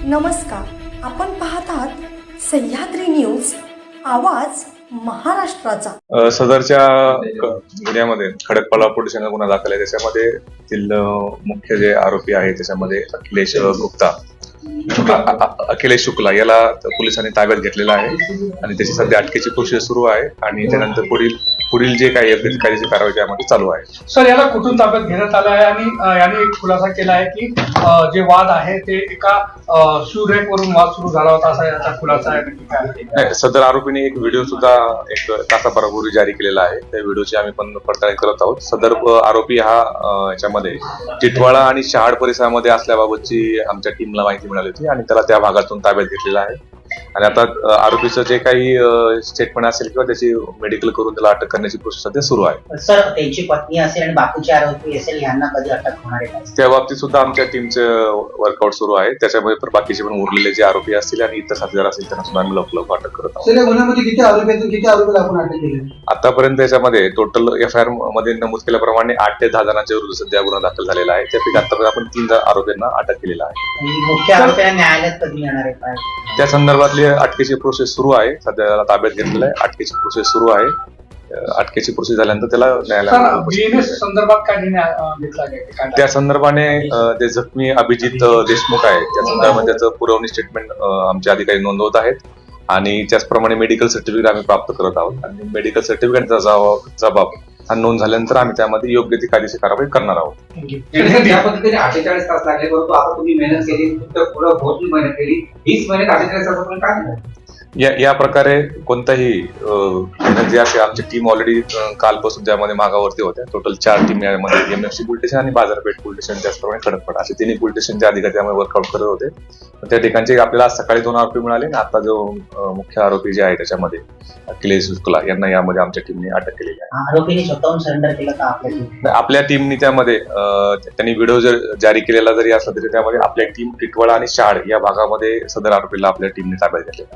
नमस्कार, आपण पाहत आहात सह्याद्री न्यूज, आवाज महाराष्ट्राचा। सदरच्या गुन्ह्यामध्ये खडकपाडा पोलीस स्टेशनला गुन्हा दाखल आहे। त्याच्यामध्ये तिथील मुख्य जे आरोपी आहे त्याच्यामध्ये अखिलेश शुक्ला याला पोलिसांनी ताब्यात घेतलेला आहे आणि त्याची सध्या अटकेची प्रोसेस सुरू आहे आणि त्यानंतर पुढील जे काही कायदेशीर कारवाई त्यामध्ये चालू आहे। सर, याला कुठून ताब्यात घेण्यात आलं आहे आणि याने एक खुलासा केला आहे की जे वाद आहे ते एका शूरॅक वरून वाद सुरू झाला होता, असा याचा खुलासा आहे। सदर आरोपीने एक व्हिडिओ सुद्धा एक तासाभरापूर्वी जारी केलेला आहे। त्या व्हिडिओची आम्ही पण पडताळणी करत आहोत। सदर आरोपी हा याच्यामध्ये टिटवाळा आणि शहाड परिसरामध्ये असल्याबाबतची आमच्या टीमला माहिती मिळाली होती आणि त्याला त्या भागातून ताब्यात घेतलेला आहे आणि आता आरोपीचं जे काही स्टेटमेंट असेल किंवा त्याची मेडिकल करून त्याला अटक करण्याची प्रोसेस सध्या सुरू आहे। सर, त्यांची पत्नी असेल आणि बाकीचे आरोपी असेल, यांना कधी अटक होणार आहे? त्या बाबतीत सुद्धा आमच्या टीमचं वर्कआउट सुरू आहे। त्याच्यामध्ये तर बाकीचे पण उरलेले जे आरोपी असतील आणि इतर साथीदार असतील त्यांना सुद्धा आम्ही लवकर अटक करत आहोत। सर, या गुन्ह्यामध्ये किती आरोपी आपण अटक केले? आतापर्यंत याच्यामध्ये टोटल FIR मध्ये नमूद केल्याप्रमाणे 8 ते 10 जणांच्या विरुद्ध सध्या गुन्हा दाखल झालेला आहे। त्यापैकी आतापर्यंत आपण 3 आरोपींना अटक केलेला आहे। मुख्य आरोपीला न्यायालयात कधी येणार आहे काय? त्या संदर्भातली अटकेची प्रोसेस सुरू आहे। सध्या ताब्यात घेतलेला आहे, अटकेची प्रोसेस सुरू आहे। अटकेची प्रोसेस झाल्यानंतर त्याला न्यायालयात संदर्भात काय घेतला आहे? त्या संदर्भाने ते जखमी अभिजित देशमुख आहे त्या संदर्भात त्याचं पुरवणी स्टेटमेंट आमचे अधिकारी नोंदवत आहेत आणि त्याचप्रमाणे मेडिकल सर्टिफिकेट आम्ही प्राप्त करत आहोत आणि मेडिकल सर्टिफिकेटचा जबाब हा नोंद झाल्यानंतर आम्ही त्यामध्ये योग्य ती कायदेशीर कारवाई करणार आहोत। ज्या पद्धतीने 48 तास लागले, परंतु आता तुम्ही मेहनत केली, पुढे भोजनी मेहनत केली, 20 महिन्यात 48 तास आपण काय केलं? या प्रकारे कोणताही जे असे आमची टीम ऑलरेडी कालपासून त्यामध्ये मागावरती होत्या। टोटल 4 टीम यामध्ये MFC पोलीस स्टेशन आणि बाजारपेठ पोलीस स्टेशन त्याचप्रमाणे खडकपाडा असे तिन्ही पोलीस स्टेशनचे अधिकारी त्यामध्ये वर्कआउट करत होते। त्या ठिकाणचे आपल्याला आज सकाळी 2 आरोपी मिळाले आणि आता जो मुख्य आरोपी जे आहे त्याच्यामध्ये अखिलेश शुक्ला यांना यामध्ये आमच्या टीमने अटक केलेली आहे। आरोपीने स्वतःहून सरेंडर केलं का? आपल्या टीमने त्यामध्ये त्यांनी व्हिडिओ जर जारी केलेला जरी असला तरी त्यामध्ये आपल्या टीम टिटवाळा आणि शहाड या भागामध्ये सदर आरोपीला आपल्या टीमने ताब्यात घेतलेला आहे।